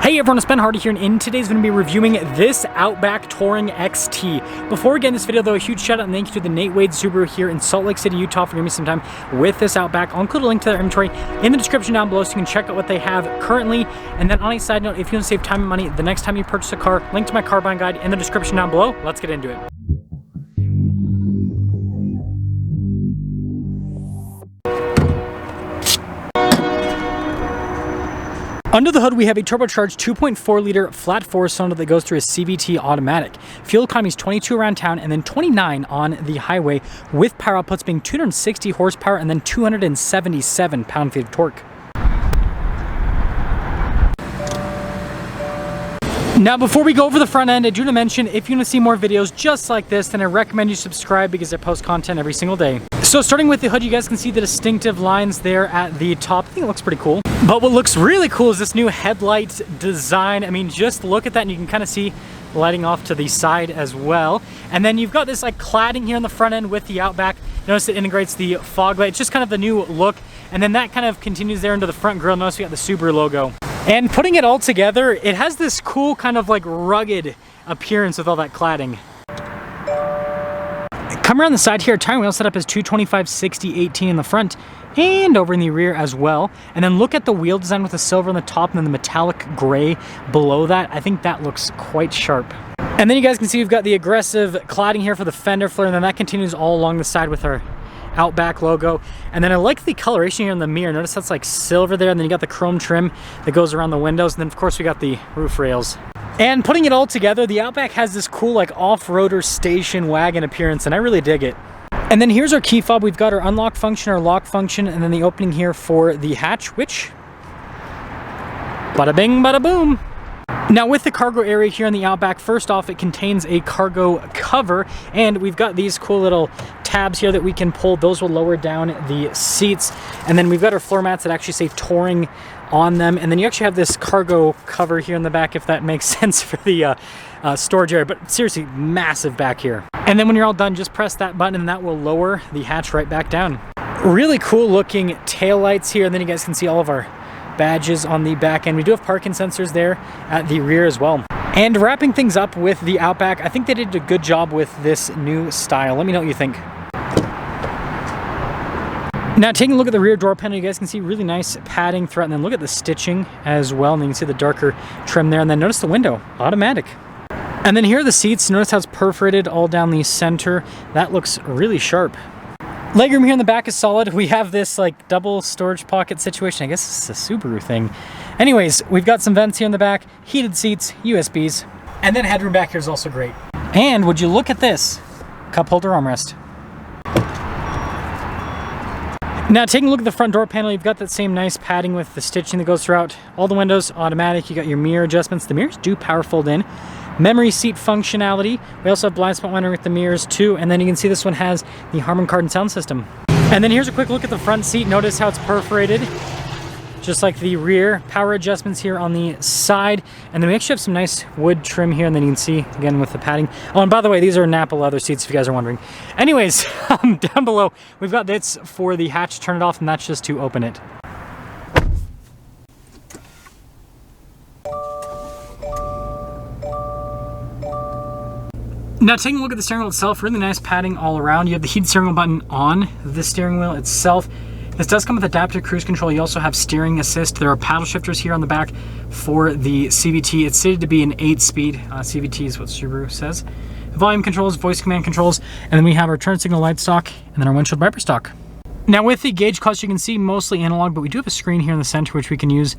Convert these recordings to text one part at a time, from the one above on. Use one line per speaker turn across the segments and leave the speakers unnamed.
Hey everyone, it's Ben Hardy here, and in today's going to be reviewing this Outback Touring XT. Before we get in this video though, a huge shout out and thank you to the Nate Wade Subaru here in Salt Lake City, Utah for giving me some time with this Outback. I'll include a link to their inventory in the description down below so you can check out what they have currently. And then on a side note, if you want to save time and money the next time you purchase a car, link to my car buying guide in the description down below. Let's get into it. Under the hood, we have a turbocharged 2.4 liter flat four cylinder that goes through a CVT automatic. Fuel economy is 22 around town and then 29 on the highway, with power outputs being 260 horsepower and then 277 pound-feet of torque. Now, before we go over the front end, I do want to mention, if you want to see more videos just like this, then I recommend you subscribe because I post content every single day. So starting with the hood, you guys can see the distinctive lines there at the top. I think it looks pretty cool. But what looks really cool is this new headlight design. I mean, just look at that and you can kind of see lighting off to the side as well. And then you've got this like cladding here on the front end with the Outback. Notice it integrates the fog light. It's just kind of the new look. And then that kind of continues there into the front grille. Notice we got the Subaru logo. And putting it all together, it has this cool kind of like rugged appearance with all that cladding. Come around the side here, tire wheel setup is 225/60/18 in the front and over in the rear as well. And then look at the wheel design with the silver on the top and then the metallic gray below that. I think that looks quite sharp. And then you guys can see we've got the aggressive cladding here for the fender flare, and then that continues all along the side with our Outback logo. And then I like the coloration here in the mirror. Notice that's like silver there, and then you got the chrome trim that goes around the windows, and then of course we got the roof rails. And putting it all together, the Outback has this cool like off-roader station wagon appearance, and I really dig it. And then here's our key fob. We've got our unlock function, our lock function, and then the opening here for the hatch, which bada bing, bada boom. Now with the cargo area here in the Outback, first off, it contains a cargo cover, and we've got these cool little tabs here that we can pull. Those will lower down the seats. And then we've got our floor mats that actually say Touring on them. And then you actually have this cargo cover here in the back, if that makes sense for the storage area. But seriously, massive back here. And then when you're all done, just press that button and that will lower the hatch right back down. Really cool looking tail lights here. And then you guys can see all of our badges on the back end. We do have parking sensors there at the rear as well. And wrapping things up with the Outback, I think they did a good job with this new style. Let me know what you think. Now taking a look at the rear door panel, you guys can see really nice padding throughout, and then look at the stitching as well, and then you can see the darker trim there, and then notice the window, automatic. And then here are the seats. Notice how it's perforated all down the center. That looks really sharp. Legroom here in the back is solid. We have this like double storage pocket situation. I guess it's a Subaru thing. Anyways, we've got some vents here in the back, heated seats, USBs, and then headroom back here is also great. And would you look at this? Cup holder armrest. Now taking a look at the front door panel, you've got that same nice padding with the stitching that goes throughout all the windows, automatic. You got your mirror adjustments. The mirrors do power fold in. Memory seat functionality. We also have blind spot monitoring with the mirrors too. And then you can see this one has the Harman Kardon sound system. And then here's a quick look at the front seat. Notice how it's perforated, just like the rear. Power adjustments here on the side. And then we actually have some nice wood trim here, and then you can see again with the padding. Oh, and by the way, these are Napa leather seats if you guys are wondering. Anyways, down below, we've got this for the hatch to turn it off, and that's just to open it. Now taking a look at the steering wheel itself, really nice padding all around. You have the heated steering wheel button on the steering wheel itself. This does come with adaptive cruise control. You also have steering assist. There are paddle shifters here on the back for the CVT. It's stated to be an 8-speed. CVT is what Subaru says. Volume controls, voice command controls, and then we have our turn signal light stalk, and then our windshield wiper stalk. Now with the gauge clutch, you can see mostly analog, but we do have a screen here in the center which we can use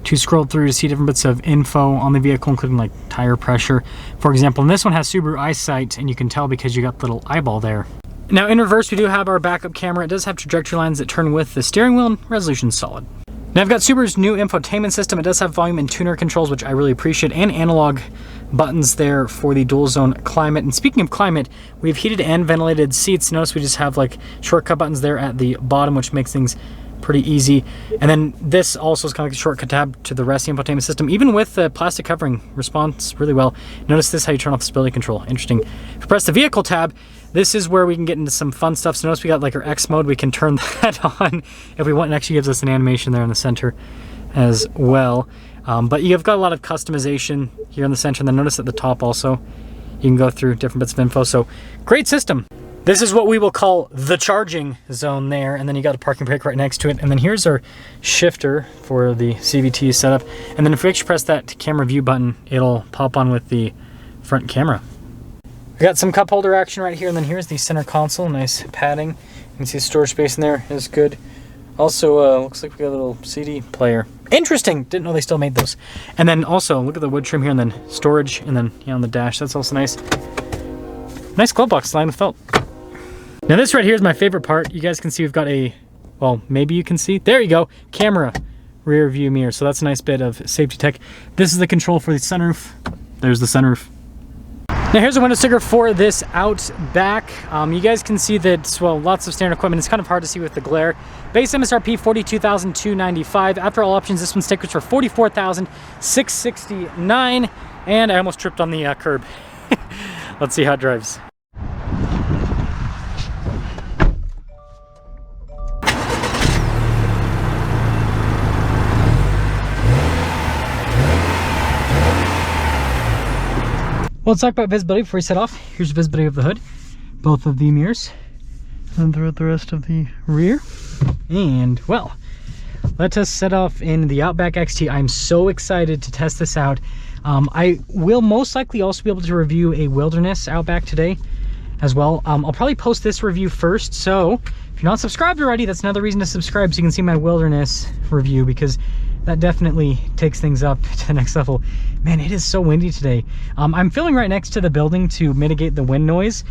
to scroll through to see different bits of info on the vehicle, including like tire pressure, for example. And this one has Subaru eyesight, and you can tell because you got the little eyeball there. Now in reverse, we do have our backup camera. It does have trajectory lines that turn with the steering wheel, and resolution's solid. Now I've got Subaru's new infotainment system. It does have volume and tuner controls, which I really appreciate, and analog buttons there for the dual zone climate. And speaking of climate, we have heated and ventilated seats. Notice we just have like shortcut buttons there at the bottom, which makes things pretty easy. And then this also is kind of like a shortcut tab to the rest of the infotainment system. Even with the plastic covering, responds really well. Notice this, how you turn off the stability control. Interesting. If you press the vehicle tab, this is where we can get into some fun stuff. So notice we got like our X mode. We can turn that on if we want. It actually gives us an animation there in the center as well. But you've got a lot of customization here in the center, and then notice at the top also, you can go through different bits of info. So great system. This is what we will call the charging zone there, and then you got a parking brake right next to it. And then here's our shifter for the CVT setup. And then if we actually press that camera view button, it'll pop on with the front camera. We got some cup holder action right here, and then here's the center console, nice padding. You can see storage space in there is good. Also, looks like we got a little CD player. Interesting, didn't know they still made those. And then also, look at the wood trim here, and then storage, and then on the dash, that's also nice. Nice glove box lined with felt. Now this right here is my favorite part. You guys can see we've got a, well, maybe you can see, there you go, camera rear view mirror. So that's a nice bit of safety tech. This is the control for the sunroof. There's the sunroof. Now here's a window sticker for this Outback. You guys can see that, well, lots of standard equipment. It's kind of hard to see with the glare. Base MSRP $42,295. After all options, this one stickers for $44,669. And I almost tripped on the curb. Let's see how it drives. Well, let's talk about visibility before we set off. Here's visibility of the hood, both of the mirrors, and throughout the rest of the rear. And, well, let us set off in the Outback XT. I'm so excited to test this out. I will most likely also be able to review a Wilderness Outback today as well. I'll probably post this review first, so if you're not subscribed already, that's another reason to subscribe so you can see my Wilderness review, because that definitely takes things up to the next level. Man, it is so windy today. I'm filming right next to the building to mitigate the wind noise.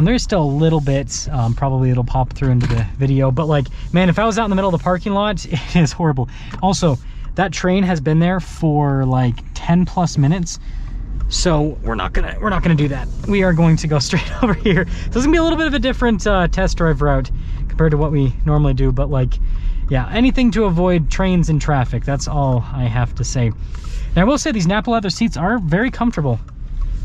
There's still a little bit, probably it'll pop through into the video, but like, man, if I was out in the middle of the parking lot, it is horrible. Also, that train has been there for like 10 plus minutes. So we're not gonna do that. We are going to go straight over here. So it's gonna be a little bit of a different test drive route compared to what we normally do, but like, yeah, anything to avoid trains and traffic. That's all I have to say. Now I will say these Napa leather seats are very comfortable.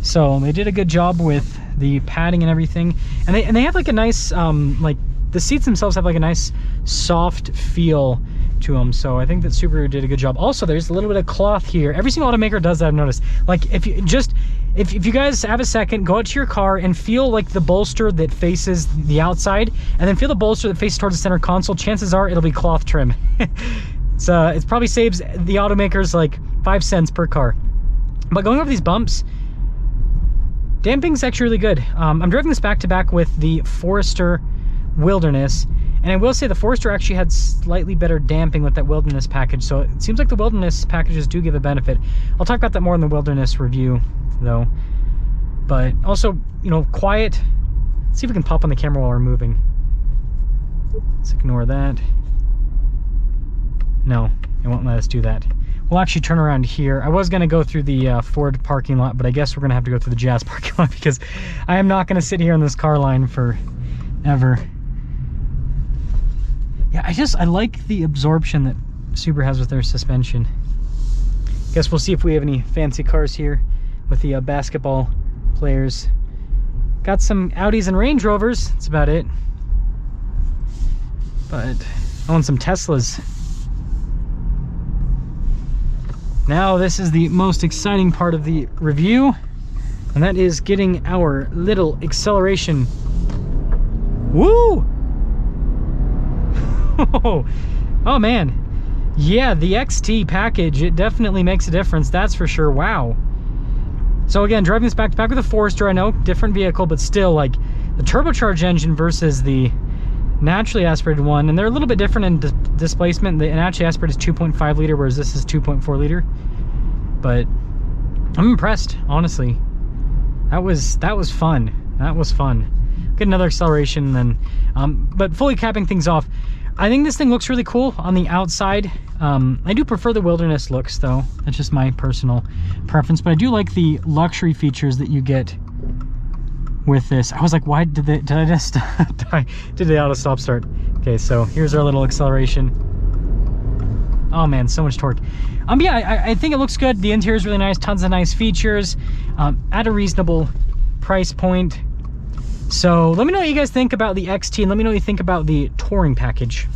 So they did a good job with the padding and everything. And they have like a nice, like the seats themselves have like a nice soft feel to them. So I think that Subaru did a good job. Also, there's a little bit of cloth here. Every single automaker does that, I've noticed. Like if you guys have a second, go out to your car and feel like the bolster that faces the outside, and then feel the bolster that faces towards the center console. Chances are it'll be cloth trim. It probably saves the automakers like 5 cents per car. But going over these bumps, damping's actually really good. I'm driving this back to back with the Forester Wilderness, and I will say the Forester actually had slightly better damping with that Wilderness package, so it seems like the Wilderness packages do give a benefit. I'll talk about that more in the Wilderness review though. But also, you know, quiet. Let's see if we can pop on the camera while we're moving. Let's ignore that. No, it won't let us do that. We'll actually turn around here. I was gonna go through the Ford parking lot, but I guess we're gonna have to go through the Jazz parking lot because I am not gonna sit here in this car line forever. Yeah, I like the absorption that Subaru has with their suspension. Guess we'll see if we have any fancy cars here with the basketball players. Got some Audis and Range Rovers, that's about it. But I want some Teslas. Now this is the most exciting part of the review, and that is getting our little acceleration. Woo! Oh man, yeah, the XT package, it definitely makes a difference, that's for sure. Wow. So again, driving this back to back with a Forester, I know, different vehicle, but still, like, the turbocharged engine versus the naturally aspirated one, and they're a little bit different in displacement. The naturally aspirated is 2.5 liter, whereas this is 2.4 liter. But I'm impressed, honestly. That was fun. That was fun. Get another acceleration, then, but fully capping things off, I think this thing looks really cool on the outside. I do prefer the Wilderness looks though. That's just my personal preference, but I do like the luxury features that you get with this. I was like, why did I just did the auto stop start? Okay, so here's our little acceleration. Oh man, so much torque. Yeah, I think it looks good. The interior is really nice, tons of nice features at a reasonable price point. So let me know what you guys think about the XT, and let me know what you think about the touring package.